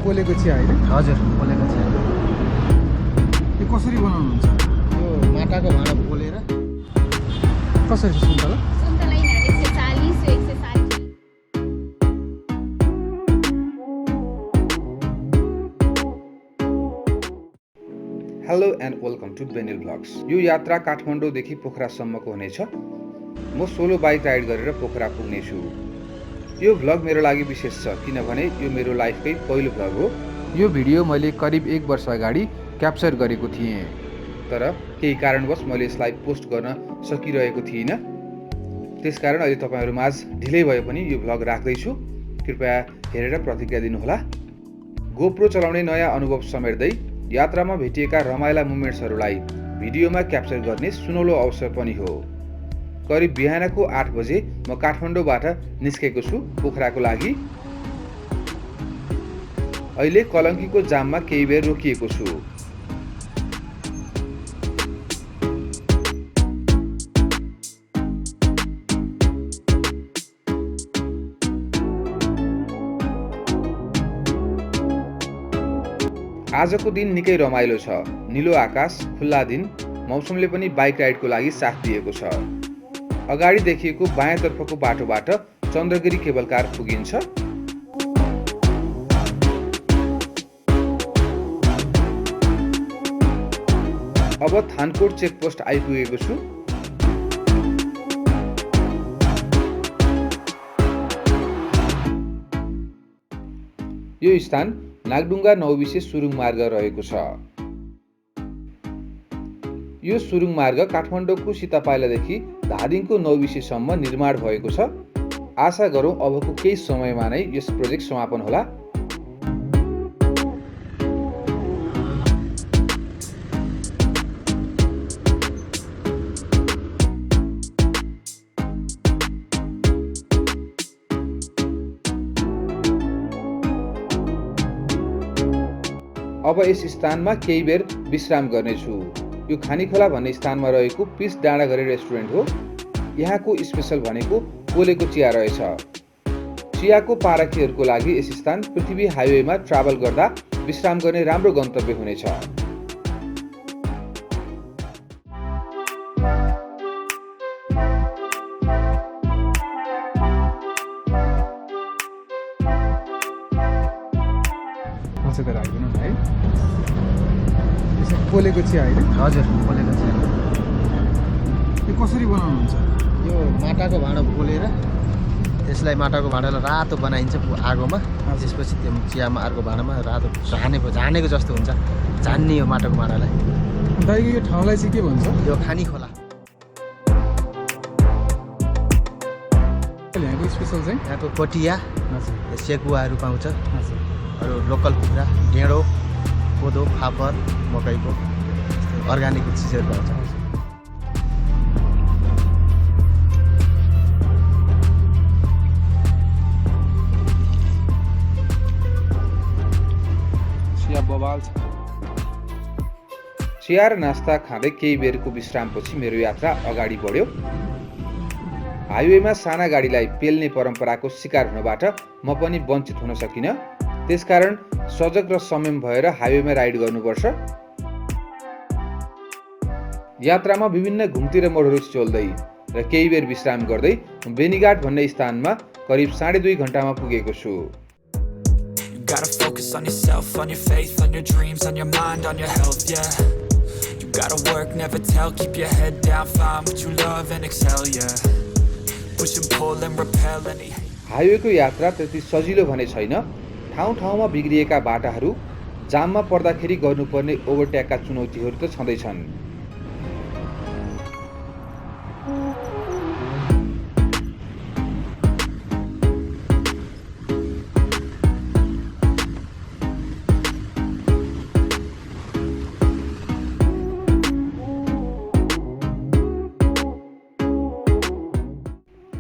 पोलेको चिया होइन? हजुर, पोलेको चिया। यो कसरी बनाउनुहुन्छ? यो माटाको भाँडा पोलेर कसरी छ सुन्तला? सुन्तला यिनीहरू 140 160। Hello and welcome to Benil vlogs. यो यात्रा काठमाडौँदेखि पोखरासम्मको हुनेछ। म सोलो बाइक राइड गरेर पोखरा पुग्नेछु। यो भ्लग मेरो लागि विशेष छ किनभने यो मेरो लाइफकै पहिलो भ्लग हो। यो भिडियो मैले करिब 1 वर्ष अगाडि क्याप्चर गरेको थिएँ, तर केही कारणवश मैले यसलाई पोस्ट गर्न सकिरहेको थिइनँ। त्यसकारण अहिले तपाईँहरूमाझ ढिलै भए पनि यो भ्लग राख्दैछु। कृपया हेरेर प्रतिक्रिया दिनुहोला। गोप्रो चलाउने नयाँ अनुभव समेट्दै यात्रामा भेटिएका रमाइला मोमेन्ट्सहरूलाई भिडियोमा क्याप्चर गर्ने सुनौलो अवसर पनि हो। करिब बिहानको 8 बजे म काठमाडौँबाट निस्केको छु पोखराको लागि। अहिले कलङ्कीको जाममा केही बेर रोकिएको छु। आजको दिन निकै रमाइलो छ। निलो आकाश, खुल्ला दिन, मौसमले पनि बाइक राइडको लागि साथ दिएको छ। अगाडि देखिएको बायाँतर्फको बाटोबाट चन्द्रगिरी केबल कार पुगिन्छ। अब थानकोट चेकपोस्ट आइपुगेको छु। यो स्थान नागडुङ्गा नौबिसे सुरुङ मार्ग रहेको छ। यो सुरुङ मार्ग काठमाडौँको सीतापाइलादेखि धादिङको नौबिसेसम्म निर्माण भएको छ। आशा गरौँ अबको केही समयमा नै यस प्रोजेक्ट समापन होला। अब यस स्थानमा केही बेर विश्राम गर्नेछु। यो खानीखोला भन्ने स्थानमा रहेको पिस डाँडा घरे रेस्टुरेन्ट हो। यहाँको स्पेसल भनेको पोलेको चिया रहेछ। चियाको पारखीहरूको लागि यस स्थान पृथ्वी हाइवेमा ट्राभल गर्दा विश्राम गर्ने राम्रो गन्तव्य हुनेछ। पोलेको चिया होइन? हजुर, पोलेको चिया। यो कसरी बनाउनुहुन्छ? यो माटाको भाँडा पोलेर यसलाई माटाको भाँडालाई रातो बनाइन्छ आगोमा। त्यसपछि त्यो चियामा अर्को भाँडामा रातो झानेको जस्तो हुन्छ। झान्ने यो माटाको भाँडालाई। दाइको यो ठाउँलाई चाहिँ के भन्छ? यो खानी खोला। यहाँको स्पेसल चाहिँ यहाँको पटिया, सेकुवाहरू पाउँछ। अरू लोकल कुखुरा, ढेँडो, कोदो, फापर, मकैको अर्ग्यानिक चिजहरू पाउँछ। चिया बवाल छ। चिया र नास्ता खाँदै केही बेरको विश्रामपछि मेरो यात्रा अगाडि बढ्यो। हाइवेमा साना गाडीलाई पेल्ने परम्पराको शिकार हुनबाट म पनि वञ्चित हुन सकिनँ। त्यसकारण सजग र संयम भएर हाइवेमा राइड गर्नुपर्छ। यात्रामा विभिन्न घुम्ती र मोडहरू चल्दै र केही बेर विश्राम गर्दै बेनीघाट भन्ने स्थानमा करिब 2.5 घण्टामा पुगेको छु। Gotta focus on yourself, on your faith, on your dreams, on your mind, on your health, yeah. You gotta work, never tell, keep your head down, find what you love and excel, yeah. Push and pull and repel any. हाइवेको यात्रा त्यति सजिलो भने छैन। ठाउँ ठाउँमा बिग्रिएका बाटाहरू, जाममा पर्दाखेरि गर्नुपर्ने ओभरटेकका चुनौतीहरू त छँदैछन्।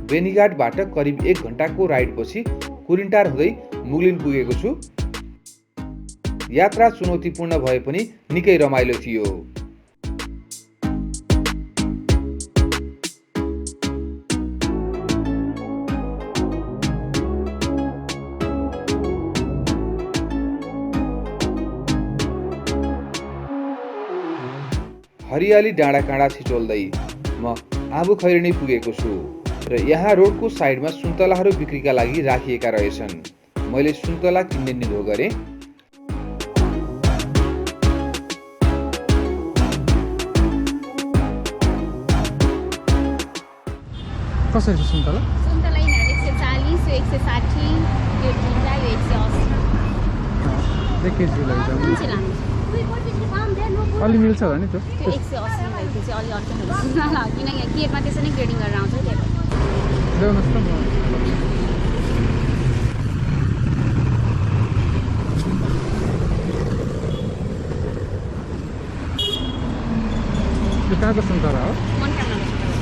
बेनीघाटबाट करिब 1 घण्टाको राइडपछि कुरिन्टार हुँदै मुगलिन पुगेको छु। यात्रा चुनौतीपूर्ण भए पनि निकै रमाइलो थियो। हरियाली डाँडाकाँडा छिचोल्दै म आबु खैरनी पुगेको छु र यहाँ रोडको साइडमा सुन्तलाहरू बिक्रीका लागि राखिएका रहेछन्। मैले सुन्तला किन्ने निधो गरेँ। कसरी छ सुन्तला? सुन्तला यिनीहरू 140, यो 160, यो ढिङ्गा, यो 180। 1 केजी लैजाऊ। कुन चाहिँ लानु? अलि मिल्छ होला नि त्यो? त्यो 180 भयो, त्यो चाहिँ अलि अर्कै हुन्छ। ल किनकि केमा त्यसै नै ग्रेडिङ गरेर आउँछ त्यही भएर। ल्याउनुहोस् त म। यो कहाँको सुन्तला हो? मनकामनाको सुन्तला।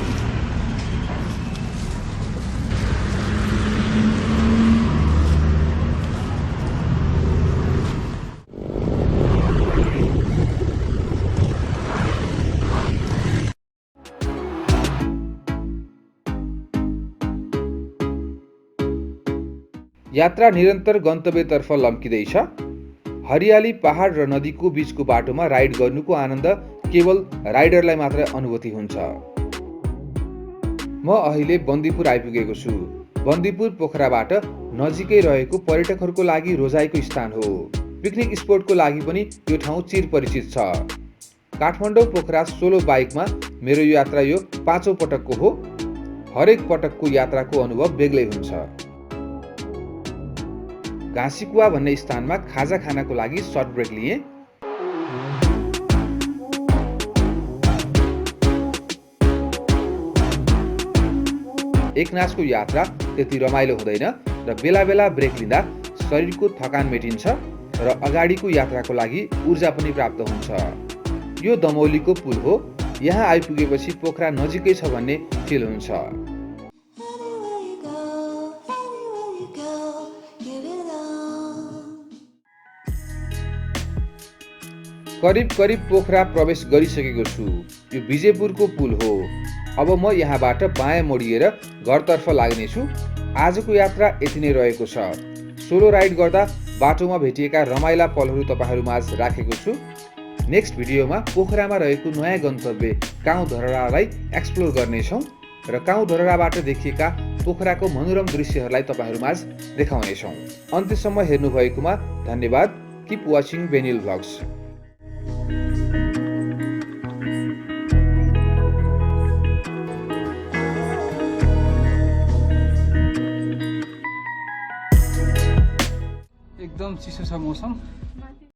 यात्रा निरन्तर गन्तव्यतर्फ लम्किँदैछ। हरियाली पहाड र नदीको बीचको बाटोमा राइड गर्नुको आनन्द केवल राइडरलाई मात्र अनुभूति हुन्छ। म अहिले बन्दीपुर आइपुगेको छु। बन्दीपुर पोखराबाट नजिकै रहेको पर्यटकहरूको लागि रोजाइको स्थान हो। पिकनिक स्पोटको लागि पनि यो ठाउँ चिरपरिचित छ। काठमाडौँ पोखरा सोलो बाइकमा मेरो यात्रा यो 5औं पटकको हो। हरेक पटकको यात्राको अनुभव बेग्लै हुन्छ। घाँसीकुवा भन्ने स्थानमा खाजा खानको लागि सर्ट ब्रेक लिएँ। एकनासको यात्रा त्यति रमाइलो हुँदैन र बेला बेला ब्रेक लिँदा शरीरको थकान मेटिन्छ र अगाडिको यात्राको लागि ऊर्जा पनि प्राप्त हुन्छ। यो दमौलीको पुल हो। यहाँ आइपुगेपछि पोखरा नजिकै छ भन्ने फिल हुन्छ। करिब पोखरा प्रवेश गरिसकेको छु। यो विजयपुरको पुल हो। अब म यहाँबाट बायाँ मोडिएर घरतर्फ लाग्नेछु। आजको यात्रा यति नै रहेको छ। सोलो राइड गर्दा बाटोमा भेटिएका रमाइला पलहरू तपाईँहरूमाझ राखेको छु। नेक्स्ट भिडियोमा पोखरामा रहेको नयाँ गन्तव्य काउँ धरहरालाई एक्सप्लोर गर्नेछौँ र काउँ धरहराबाट देखिएका पोखराको मनोरम दृश्यहरूलाई तपाईँहरूमाझ देखाउनेछौँ। अन्त्यसम्म हेर्नुभएकोमा धन्यवाद। Keep watching Benil vlogs. एकदम चिसो छ मौसम।